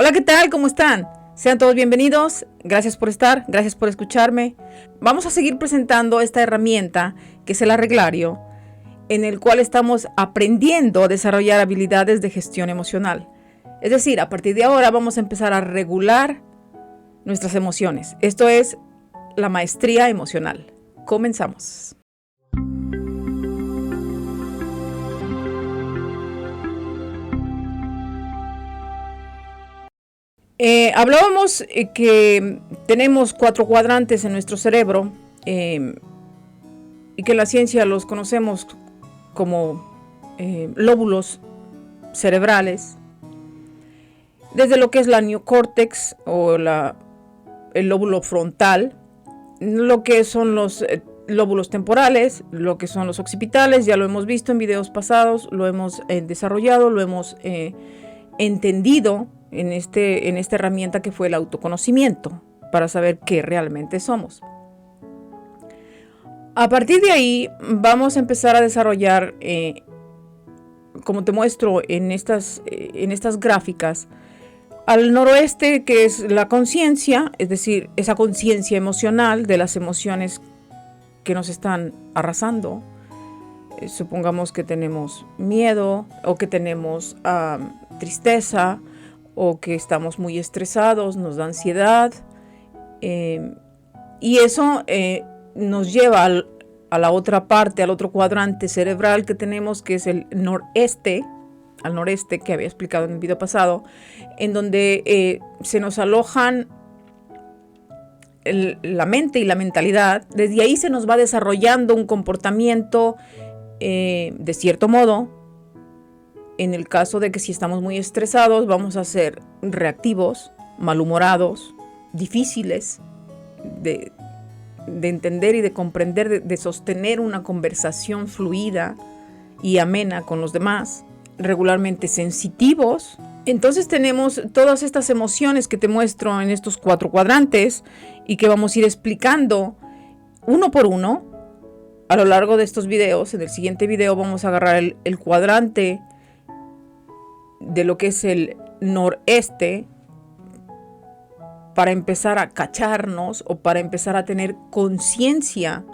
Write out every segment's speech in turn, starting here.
Hola, ¿qué tal? ¿Cómo están? Sean todos bienvenidos. Gracias por estar, gracias por escucharme. Vamos a seguir presentando esta herramienta que es el arreglario, en el cual estamos aprendiendo a desarrollar habilidades de gestión emocional. Es decir, a partir de ahora vamos a empezar a regular nuestras emociones. Esto es la maestría emocional. Comenzamos. Hablábamos que tenemos 4 cuadrantes en nuestro cerebro y que en la ciencia los conocemos como lóbulos cerebrales, desde lo que es la neocórtex o el lóbulo frontal, lo que son los lóbulos temporales, lo que son los occipitales. Ya lo hemos visto en videos pasados, lo hemos desarrollado, lo hemos entendido en esta herramienta que fue el autoconocimiento, para saber qué realmente somos. A partir de ahí vamos a empezar a desarrollar, como te muestro en estas gráficas, al noroeste, que es la conciencia, es decir, esa conciencia emocional de las emociones que nos están arrasando. Supongamos que tenemos miedo o que tenemos tristeza, o que estamos muy estresados, nos da ansiedad, y eso nos lleva a la otra parte, al otro cuadrante cerebral que tenemos, que es el noreste, al noreste, que había explicado en el video pasado, en donde se nos alojan la mente y la mentalidad. Desde ahí se nos va desarrollando un comportamiento de cierto modo. En el caso de que si estamos muy estresados, vamos a ser reactivos, malhumorados, difíciles de entender y de comprender, de sostener una conversación fluida y amena con los demás, regularmente sensitivos. Entonces tenemos todas estas emociones que te muestro en estos 4 cuadrantes y que vamos a ir explicando uno por uno a lo largo de estos videos. En el siguiente video vamos a agarrar el cuadrante de lo que es el noreste para empezar a cacharnos o para empezar a tener conciencia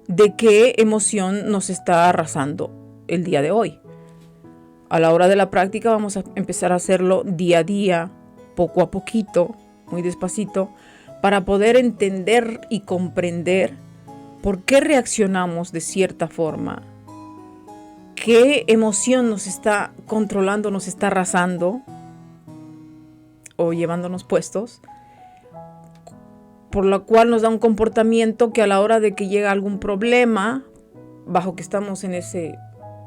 de qué emoción nos está arrasando el día de hoy. A la hora de la práctica vamos a empezar a hacerlo día a día, poco a poquito, muy despacito, para poder entender y comprender por qué reaccionamos de cierta forma. ¿Qué emoción nos está controlando, nos está arrasando o llevándonos puestos? Por la cual nos da un comportamiento que a la hora de que llega algún problema, bajo que estamos en ese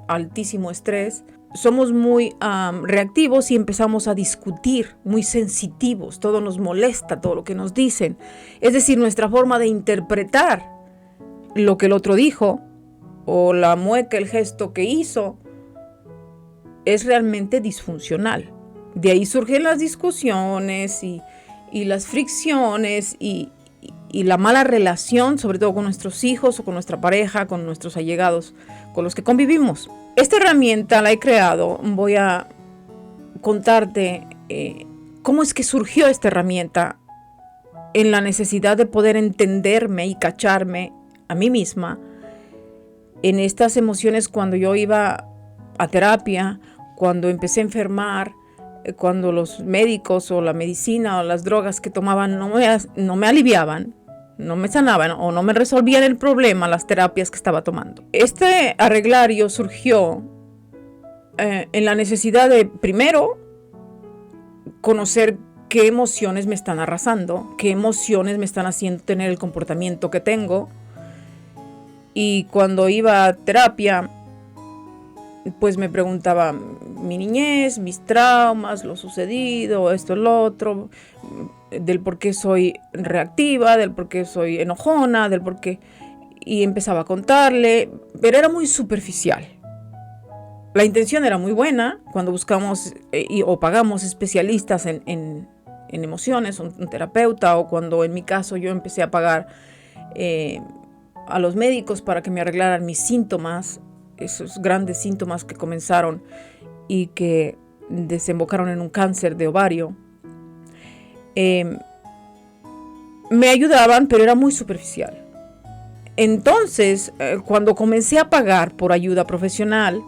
altísimo estrés, somos muy reactivos y empezamos a discutir, muy sensitivos. Todo nos molesta, todo lo que nos dicen. Es decir, nuestra forma de interpretar lo que el otro dijo, o la mueca, el gesto que hizo, es realmente disfuncional. De ahí surgen las discusiones y las fricciones y la mala relación, sobre todo con nuestros hijos o con nuestra pareja, con nuestros allegados, con los que convivimos. Esta herramienta la he creado. Voy a contarte cómo es que surgió esta herramienta en la necesidad de poder entenderme y cacharme a mí misma en estas emociones cuando yo iba a terapia, cuando empecé a enfermar, cuando los médicos o la medicina o las drogas que tomaban no me aliviaban, no me sanaban o no me resolvían el problema, las terapias que estaba tomando. Este arreglario surgió en la necesidad de, primero, conocer qué emociones me están arrasando, qué emociones me están haciendo tener el comportamiento que tengo. Y cuando iba a terapia, pues me preguntaba mi niñez, mis traumas, lo sucedido, esto, lo otro, del por qué soy reactiva, del por qué soy enojona, del por qué... Y empezaba a contarle, pero era muy superficial. La intención era muy buena cuando buscamos o pagamos especialistas en emociones, un terapeuta, o cuando en mi caso yo empecé a pagar a los médicos para que me arreglaran mis síntomas, esos grandes síntomas que comenzaron y que desembocaron en un cáncer de ovario. me ayudaban, pero era muy superficial. Entonces, cuando comencé a pagar por ayuda profesional,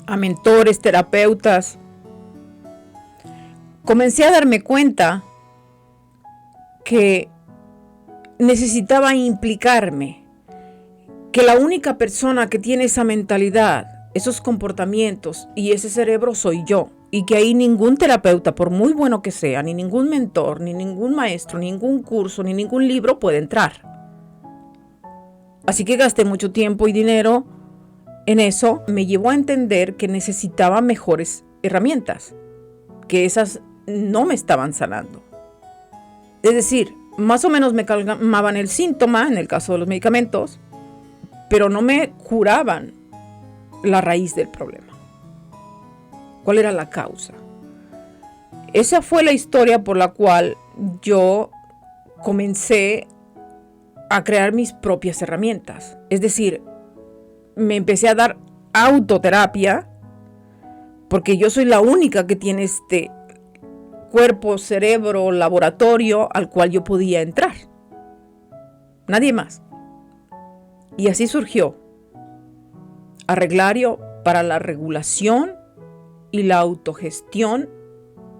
a mentores, terapeutas, comencé a darme cuenta que necesitaba implicarme, que la única persona que tiene esa mentalidad, esos comportamientos y ese cerebro soy yo, y que ahí ningún terapeuta, por muy bueno que sea, ni ningún mentor, ni ningún maestro, ni ningún curso, ni ningún libro puede entrar. Así que gasté mucho tiempo y dinero en eso. Me llevó a entender que necesitaba mejores herramientas, que esas no me estaban sanando. Es decir, más o menos me calmaban el síntoma, en el caso de los medicamentos, pero no me curaban la raíz del problema. ¿Cuál era la causa? Esa fue la historia por la cual yo comencé a crear mis propias herramientas. Es decir, me empecé a dar autoterapia, porque yo soy la única que tiene este cuerpo, cerebro, laboratorio al cual yo podía entrar. Nadie más. Y así surgió Arreglario para la regulación y la autogestión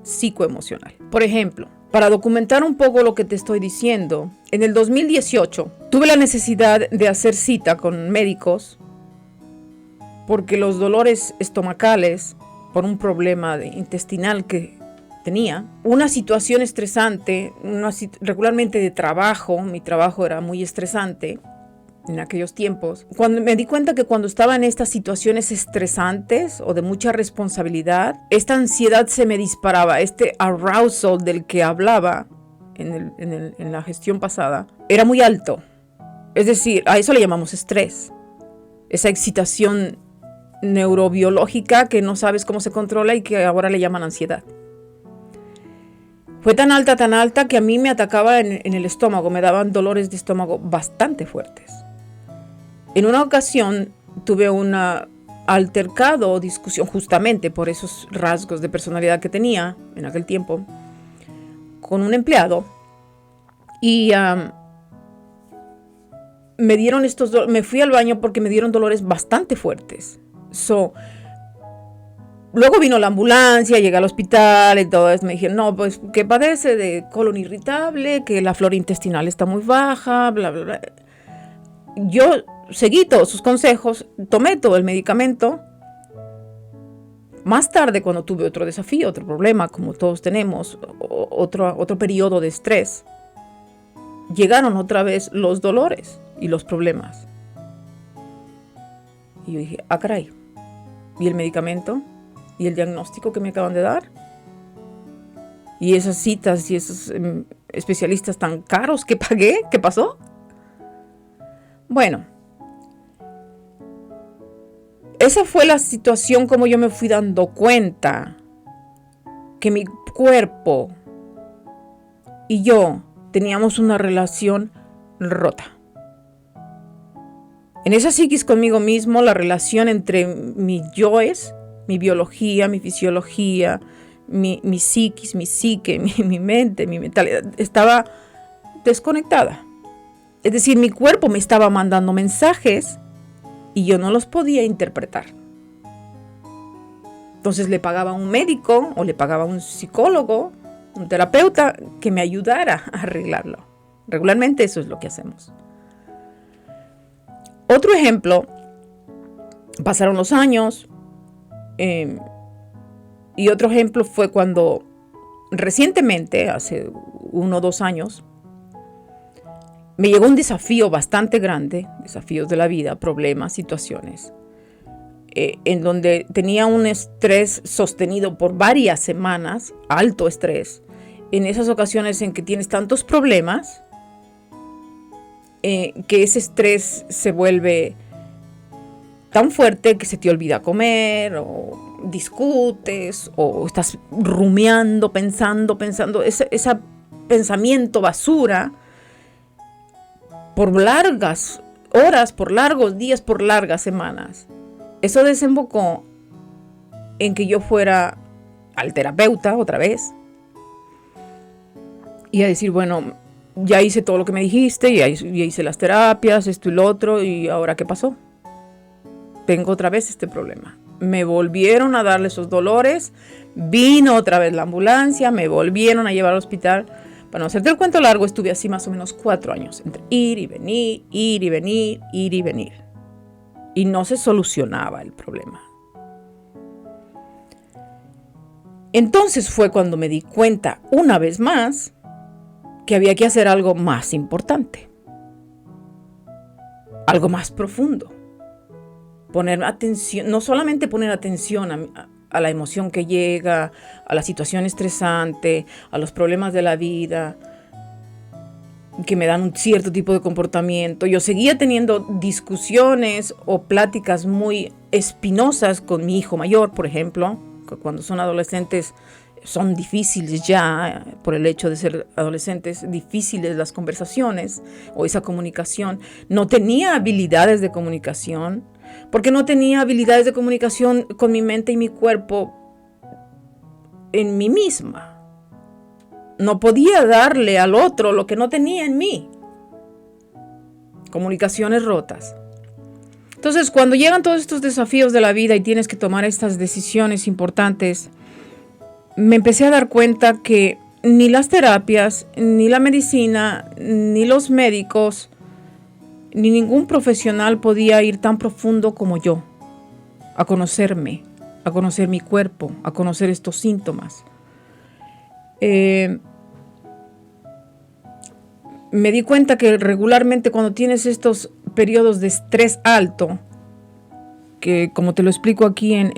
psicoemocional. Por ejemplo, para documentar un poco lo que te estoy diciendo, en el 2018 tuve la necesidad de hacer cita con médicos porque los dolores estomacales, por un problema intestinal que tenía, una situación estresante, regularmente de trabajo, mi trabajo era muy estresante en aquellos tiempos, cuando me di cuenta que cuando estaba en estas situaciones estresantes o de mucha responsabilidad, esta ansiedad se me disparaba, este arousal del que hablaba en la gestión pasada, era muy alto. Es decir, a eso le llamamos estrés, esa excitación neurobiológica que no sabes cómo se controla y que ahora le llaman ansiedad. Fue tan alta que a mí me atacaba en el estómago, me daban dolores de estómago bastante fuertes. En una ocasión tuve un altercado o discusión justamente por esos rasgos de personalidad que tenía en aquel tiempo con un empleado y me fui al baño porque me dieron dolores bastante fuertes. Luego vino la ambulancia, llegué al hospital y todo eso. Me dijeron, no, pues que padece de colon irritable, que la flora intestinal está muy baja, bla, bla, bla. Yo seguí todos sus consejos, tomé todo el medicamento. Más tarde, cuando tuve otro desafío, otro problema, como todos tenemos, otro periodo de estrés, llegaron otra vez los dolores y los problemas. Y yo dije, caray, ¿y el medicamento? ¿Y el diagnóstico que me acaban de dar? ¿Y esas citas y esos especialistas tan caros que pagué? ¿Qué pasó? Bueno, esa fue la situación como yo me fui dando cuenta que mi cuerpo y yo teníamos una relación rota. En esa psiquis conmigo mismo, la relación entre mis yoes, mi biología, mi fisiología, mi psiquis, mi psique, mi mente, mi mentalidad, estaba desconectada. Es decir, mi cuerpo me estaba mandando mensajes y yo no los podía interpretar. Entonces le pagaba a un médico o le pagaba a un psicólogo, un terapeuta que me ayudara a arreglarlo. Regularmente eso es lo que hacemos. Otro ejemplo, pasaron los años y otro ejemplo fue cuando recientemente, hace 1 o 2 años, me llegó un desafío bastante grande, desafíos de la vida, problemas, situaciones, en donde tenía un estrés sostenido por varias semanas, alto estrés, en esas ocasiones en que tienes tantos problemas, que ese estrés se vuelve tan fuerte que se te olvida comer, o discutes, o estás rumiando, pensando, ese pensamiento basura, por largas horas, por largos días, por largas semanas. Eso desembocó en que yo fuera al terapeuta otra vez Y a decir, bueno, ya hice todo lo que me dijiste, ya hice las terapias, esto y lo otro, y ahora ¿qué pasó? Tengo otra vez este problema. Me volvieron a darle esos dolores, vino otra vez la ambulancia, me volvieron a llevar al hospital. Para no hacerte el cuento largo, estuve así más o menos 4 años, entre ir y venir, ir y venir, ir y venir. Y no se solucionaba el problema. Entonces fue cuando me di cuenta, una vez más, que había que hacer algo más importante, algo más profundo. Poner atención, no solamente poner atención a la emoción que llega, a la situación estresante, a los problemas de la vida, que me dan un cierto tipo de comportamiento. Yo seguía teniendo discusiones o pláticas muy espinosas con mi hijo mayor, por ejemplo, que cuando son adolescentes son difíciles ya, por el hecho de ser adolescentes, difíciles las conversaciones o esa comunicación. No tenía habilidades de comunicación, porque no tenía habilidades de comunicación con mi mente y mi cuerpo en mí misma. No podía darle al otro lo que no tenía en mí. Comunicaciones rotas. Entonces, cuando llegan todos estos desafíos de la vida y tienes que tomar estas decisiones importantes, me empecé a dar cuenta que ni las terapias, ni la medicina, ni los médicos, ni ningún profesional podía ir tan profundo como yo, a conocerme, a conocer mi cuerpo, a conocer estos síntomas. Me di cuenta que regularmente cuando tienes estos periodos de estrés alto, que como te lo explico aquí en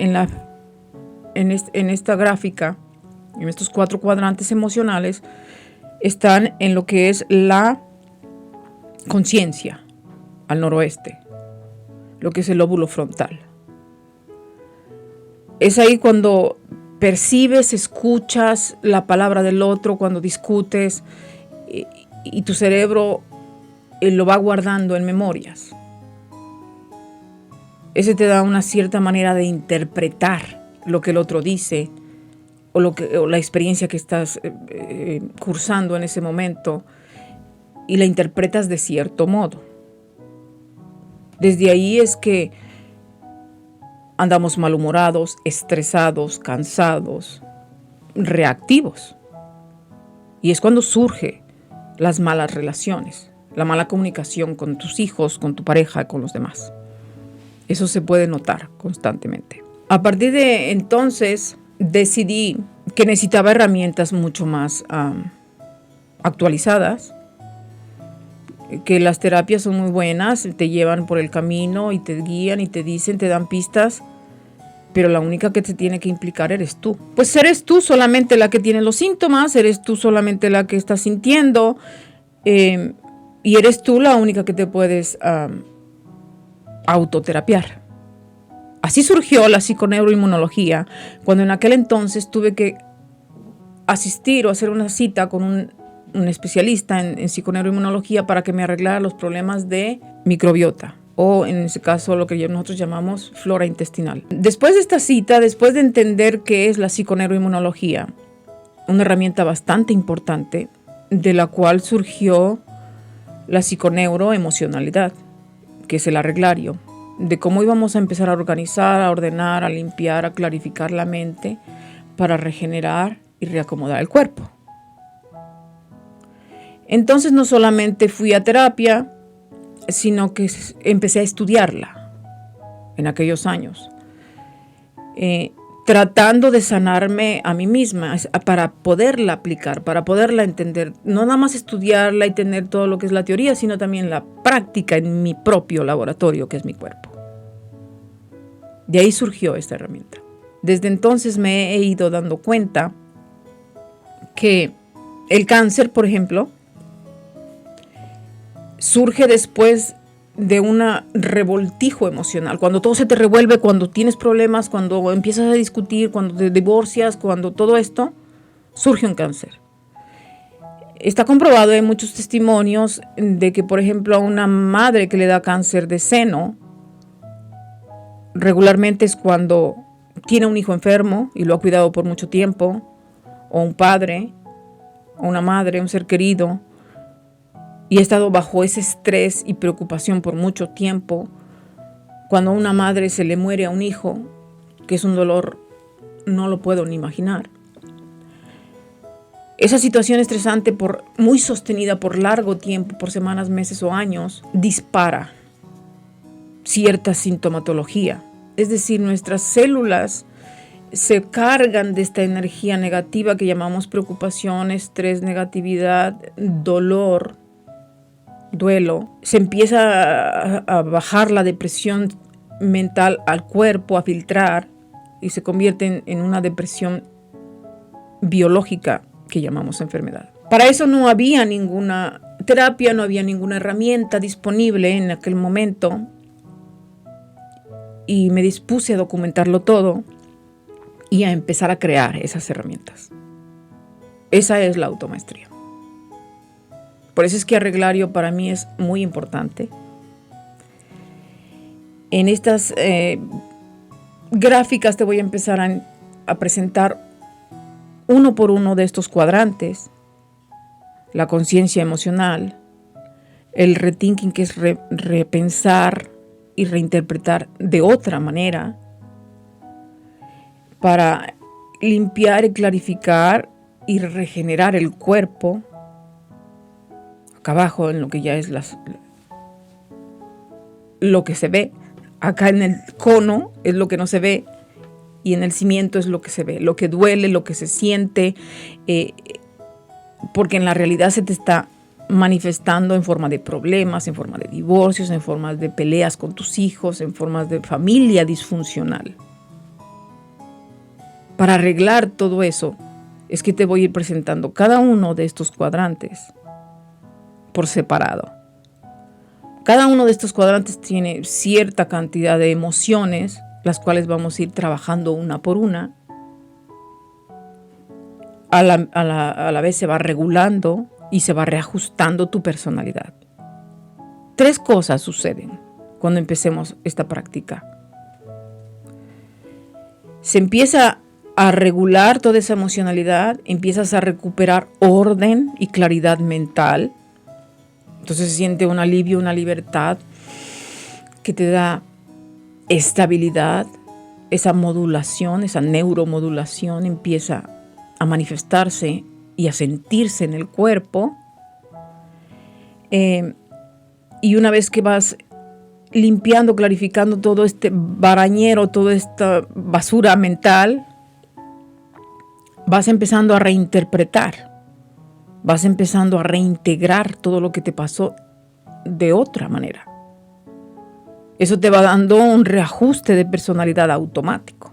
esta gráfica, en estos 4 cuadrantes emocionales, están en lo que es la conciencia, al noroeste, lo que es el lóbulo frontal. Es ahí cuando percibes, escuchas la palabra del otro, cuando discutes, y tu cerebro lo va guardando en memorias. Ese te da una cierta manera de interpretar lo que el otro dice o la experiencia que estás cursando en ese momento, y la interpretas de cierto modo. Desde ahí es que andamos malhumorados, estresados, cansados, reactivos. Y es cuando surgen las malas relaciones, la mala comunicación con tus hijos, con tu pareja, con los demás. Eso se puede notar constantemente. A partir de entonces decidí que necesitaba herramientas mucho más actualizadas, que las terapias son muy buenas, te llevan por el camino y te guían y te dicen, te dan pistas, pero la única que te tiene que implicar eres tú. Pues eres tú solamente la que tiene los síntomas, eres tú solamente la que está sintiendo, y eres tú la única que te puedes autoterapiar. Así surgió la psiconeuroinmunología, cuando en aquel entonces tuve que asistir o hacer una cita con un especialista en psiconeuroinmunología para que me arreglara los problemas de microbiota, o en ese caso lo que nosotros llamamos flora intestinal. Después de esta cita, después de entender qué es la psiconeuroinmunología, una herramienta bastante importante, de la cual surgió la psiconeuroemocionalidad, que es el arreglario, de cómo íbamos a empezar a organizar, a ordenar, a limpiar, a clarificar la mente para regenerar y reacomodar el cuerpo. Entonces no solamente fui a terapia, sino que empecé a estudiarla en aquellos años, tratando de sanarme a mí misma para poderla aplicar, para poderla entender. No nada más estudiarla y tener todo lo que es la teoría, sino también la práctica en mi propio laboratorio, que es mi cuerpo. De ahí surgió esta herramienta. Desde entonces me he ido dando cuenta que el cáncer, por ejemplo, surge después de un revoltijo emocional. Cuando todo se te revuelve, cuando tienes problemas, cuando empiezas a discutir, cuando te divorcias, cuando todo esto, surge un cáncer. Está comprobado, hay muchos testimonios de que, por ejemplo, a una madre que le da cáncer de seno, regularmente es cuando tiene un hijo enfermo y lo ha cuidado por mucho tiempo, o un padre, a una madre, un ser querido, y he estado bajo ese estrés y preocupación por mucho tiempo, cuando a una madre se le muere a un hijo, que es un dolor, no lo puedo ni imaginar. Esa situación estresante, muy sostenida por largo tiempo, por semanas, meses o años, dispara cierta sintomatología. Es decir, nuestras células se cargan de esta energía negativa que llamamos preocupación, estrés, negatividad, dolor, duelo. Se empieza a bajar la depresión mental al cuerpo, a filtrar, y se convierte en una depresión biológica que llamamos enfermedad. Para eso no había ninguna terapia, no había ninguna herramienta disponible en aquel momento, y me dispuse a documentarlo todo y a empezar a crear esas herramientas. Esa es la automaestría. Por eso es que Arreglario para mí es muy importante. En estas gráficas te voy a empezar a presentar uno por uno de estos cuadrantes: la conciencia emocional, el rethinking, que es repensar y reinterpretar de otra manera para limpiar y clarificar y regenerar el cuerpo. Acá abajo, en lo que ya es lo que se ve, acá en el cono es lo que no se ve, y en el cimiento es lo que se ve, lo que duele, lo que se siente, porque en la realidad se te está manifestando en forma de problemas, en forma de divorcios, en forma de peleas con tus hijos, en forma de familia disfuncional. Para arreglar todo eso es que te voy a ir presentando cada uno de estos cuadrantes por separado. Cada uno de estos cuadrantes tiene cierta cantidad de emociones, las cuales vamos a ir trabajando una por una. A la vez se va regulando y se va reajustando tu personalidad. 3 cosas suceden cuando empecemos esta práctica. Se empieza a regular toda esa emocionalidad, empiezas a recuperar orden y claridad mental. Entonces se siente un alivio, una libertad que te da estabilidad. Esa modulación, esa neuromodulación empieza a manifestarse y a sentirse en el cuerpo. Y una vez que vas limpiando, clarificando todo este barañero, toda esta basura mental, vas empezando a reinterpretar. Vas empezando a reintegrar todo lo que te pasó de otra manera. Eso te va dando un reajuste de personalidad automático.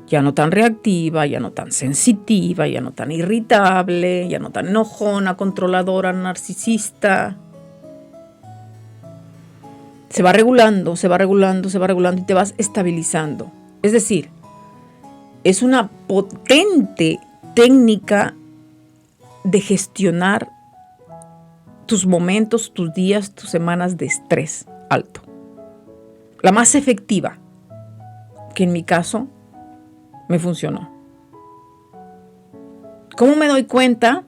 Ya no tan reactiva, ya no tan sensitiva, ya no tan irritable, ya no tan enojona, controladora, narcisista. Se va regulando, se va regulando, se va regulando y te vas estabilizando. Es decir, es una potente técnica de gestionar tus momentos, tus días, tus semanas de estrés alto. La más efectiva, que en mi caso me funcionó. ¿Cómo me doy cuenta?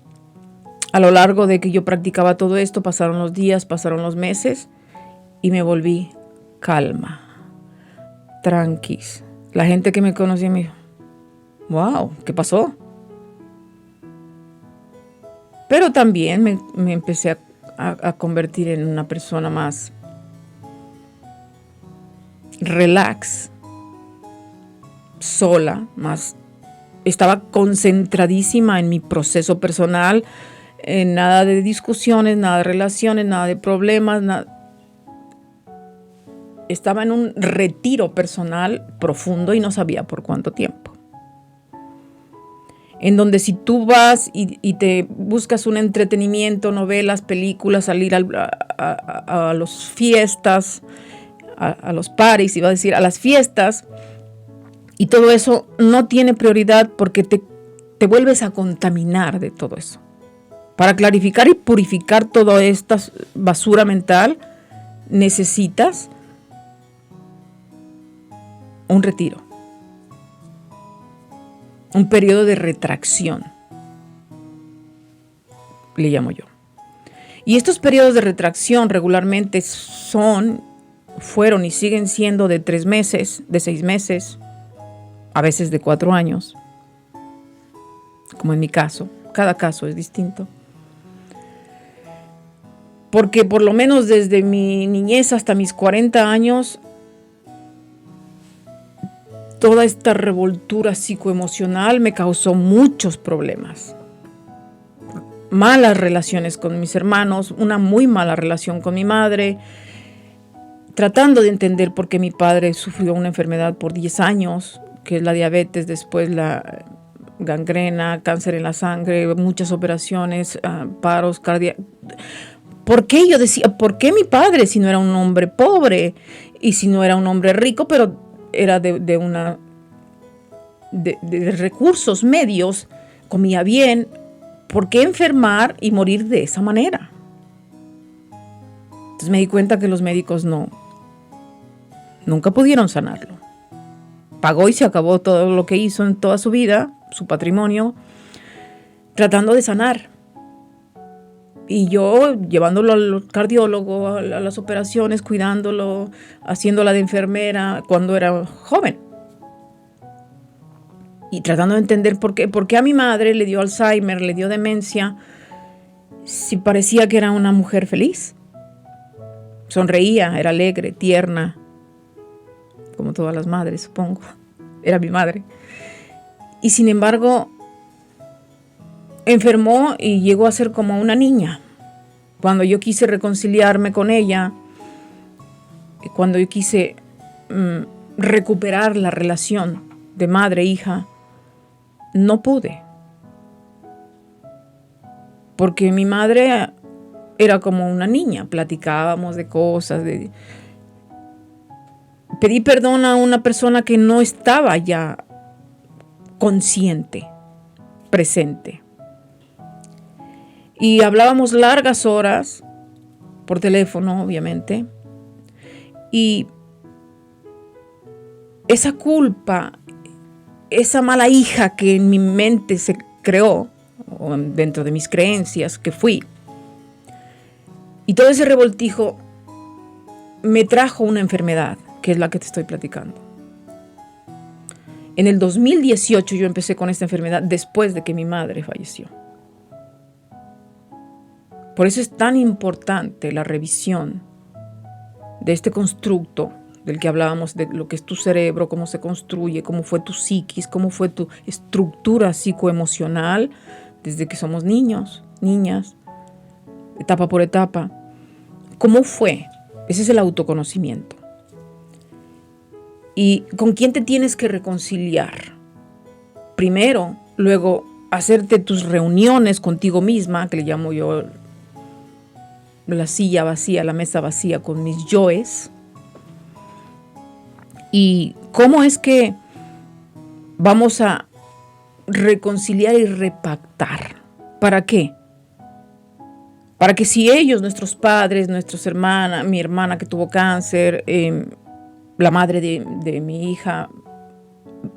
A lo largo de que yo practicaba todo esto, pasaron los días, pasaron los meses y me volví calma, tranquis. La gente que me conocía me dijo, wow, ¿qué pasó? Pero también me empecé a convertir en una persona más relax, sola, estaba concentradísima en mi proceso personal, nada de discusiones, nada de relaciones, nada de problemas, nada. Estaba en un retiro personal profundo y no sabía por cuánto tiempo. En donde si tú vas y te buscas un entretenimiento, novelas, películas, salir a las fiestas, a los parties, iba a decir, a las fiestas, y todo eso no tiene prioridad porque te vuelves a contaminar de todo eso. Para clarificar y purificar toda esta basura mental, necesitas un retiro. Un periodo de retracción. le llamo yo. Y estos periodos de retracción regularmente fueron y siguen siendo de 3 meses, de 6 meses, a veces de 4 años, como en mi caso. Cada caso es distinto. Porque por lo menos desde mi niñez hasta mis 40 años, toda esta revoltura psicoemocional me causó muchos problemas. Malas relaciones con mis hermanos, una muy mala relación con mi madre, tratando de entender por qué mi padre sufrió una enfermedad por 10 años, que es la diabetes, después la gangrena, cáncer en la sangre, muchas operaciones, paros cardíacos. ¿Por qué yo decía, por qué mi padre si no era un hombre pobre y si no era un hombre rico, pero era de recursos medios, comía bien? ¿Por qué enfermar y morir de esa manera? Entonces me di cuenta que los médicos nunca pudieron sanarlo. Pagó y se acabó todo lo que hizo en toda su vida, su patrimonio, tratando de sanar. Y yo llevándolo al cardiólogo, a las operaciones, cuidándolo, haciéndola de enfermera cuando era joven. Y tratando de entender por qué a mi madre le dio Alzheimer, le dio demencia, si parecía que era una mujer feliz. Sonreía, era alegre, tierna, como todas las madres, supongo. Era mi madre. Y sin embargo, enfermó y llegó a ser como una niña. Cuando yo quise reconciliarme con ella, cuando yo quise recuperar la relación de madre-hija, no pude. Porque mi madre era como una niña, platicábamos de cosas, pedí perdón a una persona que no estaba ya consciente, presente. Y hablábamos largas horas, por teléfono, obviamente. Y esa culpa, esa mala hija que en mi mente se creó, o dentro de mis creencias que fui, y todo ese revoltijo me trajo una enfermedad, que es la que te estoy platicando. En el 2018 yo empecé con esta enfermedad después de que mi madre falleció. Por eso es tan importante la revisión de este constructo del que hablábamos, de lo que es tu cerebro, cómo se construye, cómo fue tu psiquis, cómo fue tu estructura psicoemocional desde que somos niños, niñas, etapa por etapa. ¿Cómo fue? Ese es el autoconocimiento. ¿Y con quién te tienes que reconciliar? Primero, luego hacerte tus reuniones contigo misma, que le llamo yo la silla vacía, la mesa vacía con mis yoes. ¿Y cómo es que vamos a reconciliar y repactar? ¿Para qué? Para que si ellos, nuestros padres, nuestras hermanas, mi hermana que tuvo cáncer, la madre de mi hija,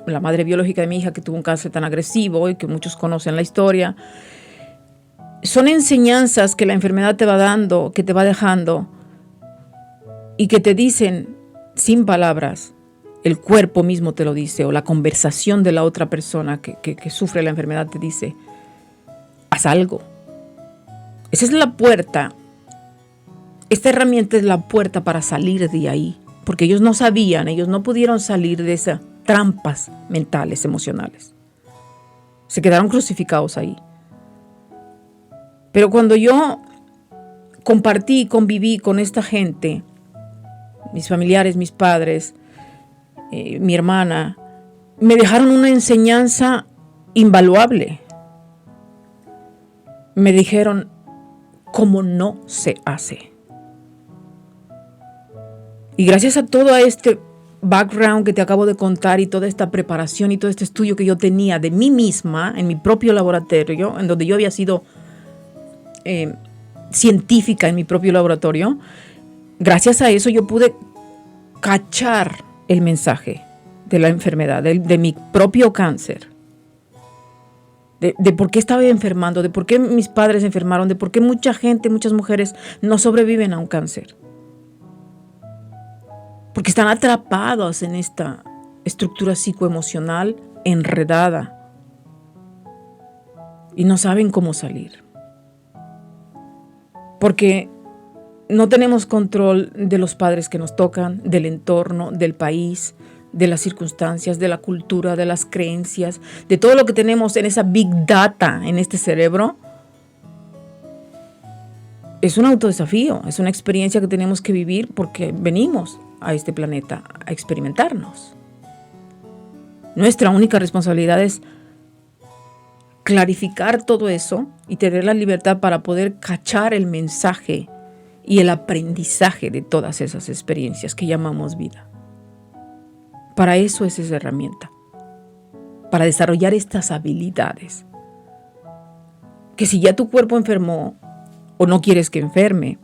la madre biológica de mi hija que tuvo un cáncer tan agresivo y que muchos conocen la historia, son enseñanzas que la enfermedad te va dando, que te va dejando y que te dicen sin palabras. El cuerpo mismo te lo dice, o la conversación de la otra persona que sufre la enfermedad te dice, haz algo. Esa es la puerta. Esta herramienta es la puerta para salir de ahí, porque ellos no sabían, ellos no pudieron salir de esas trampas mentales, emocionales. Se quedaron crucificados ahí. Pero cuando yo compartí y conviví con esta gente, mis familiares, mis padres, mi hermana, me dejaron una enseñanza invaluable. Me dijeron cómo no se hace. Y gracias a todo este background que te acabo de contar y toda esta preparación y todo este estudio que yo tenía de mí misma en mi propio laboratorio, en donde yo había sido científica en mi propio laboratorio, gracias a eso yo pude cachar el mensaje de la enfermedad, de mi propio cáncer. de por qué estaba enfermando, de por qué mis padres se enfermaron, de por qué mucha gente, muchas mujeres no sobreviven a un cáncer. Porque están atrapados en esta estructura psicoemocional enredada y no saben cómo salir. Porque no tenemos control de los padres que nos tocan, del entorno, del país, de las circunstancias, de la cultura, de las creencias, de todo lo que tenemos en esa big data en este cerebro. Es un autodesafío, es una experiencia que tenemos que vivir porque venimos a este planeta a experimentarnos. Nuestra única responsabilidad es clarificar todo eso y tener la libertad para poder cachar el mensaje y el aprendizaje de todas esas experiencias que llamamos vida. Para eso es esa herramienta, para desarrollar estas habilidades. Que si ya tu cuerpo enfermó o no quieres que enferme,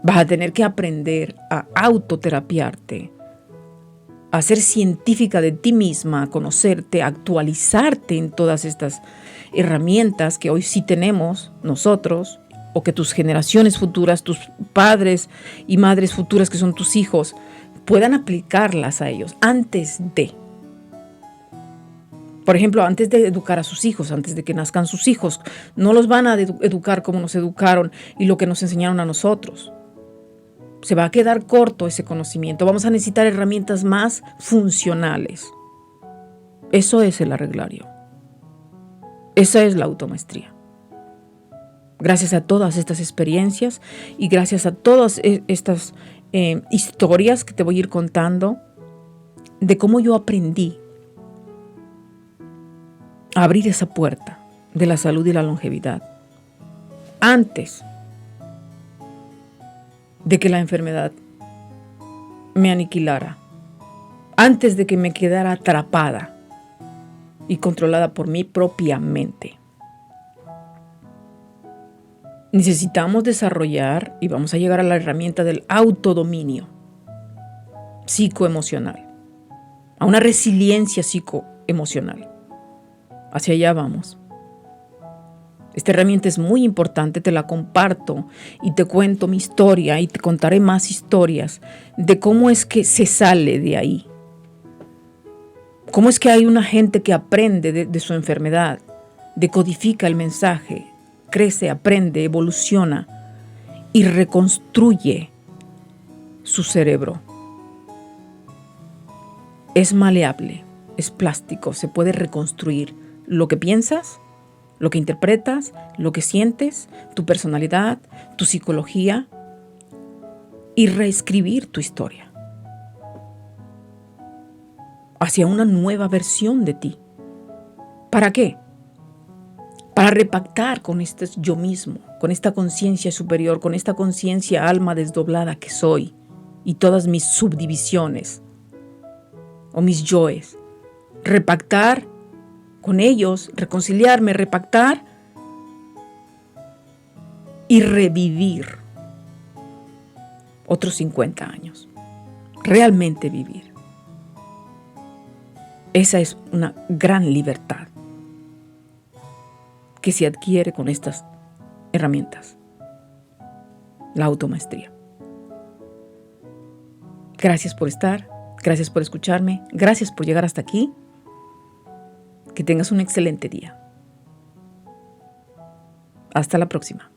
vas a tener que aprender a autoterapiarte, a ser científica de ti misma, a conocerte, a actualizarte en todas estas herramientas que hoy sí tenemos nosotros, o que tus generaciones futuras, tus padres y madres futuras que son tus hijos, puedan aplicarlas a ellos antes de. Por ejemplo, antes de educar a sus hijos, antes de que nazcan sus hijos, no los van a educar como nos educaron y lo que nos enseñaron a nosotros. Se va a quedar corto ese conocimiento. Vamos a necesitar herramientas más funcionales. Eso es el arreglario. Esa es la automaestría. Gracias a todas estas experiencias y gracias a todas estas historias que te voy a ir contando de cómo yo aprendí a abrir esa puerta de la salud y la longevidad antes de que la enfermedad me aniquilara, antes de que me quedara atrapada y controlada por mi propia mente. Necesitamos desarrollar, y vamos a llegar a la herramienta del autodominio psicoemocional, a una resiliencia psicoemocional. Hacia allá vamos. Esta herramienta es muy importante, te la comparto y te cuento mi historia y te contaré más historias de cómo es que se sale de ahí. Cómo es que hay una gente que aprende de su enfermedad, decodifica el mensaje, crece, aprende, evoluciona y reconstruye su cerebro. Es maleable, es plástico, se puede reconstruir lo que piensas, lo que interpretas, lo que sientes, tu personalidad, tu psicología y reescribir tu historia hacia una nueva versión de ti. ¿Para qué? Para repactar con este yo mismo, con esta conciencia superior, con esta conciencia alma desdoblada que soy y todas mis subdivisiones o mis yoes. Repactar con ellos, reconciliarme, repactar y revivir otros 50 años. Realmente vivir. Esa es una gran libertad que se adquiere con estas herramientas. La automaestría. Gracias por estar, gracias por escucharme, gracias por llegar hasta aquí. Que tengas un excelente día. Hasta la próxima.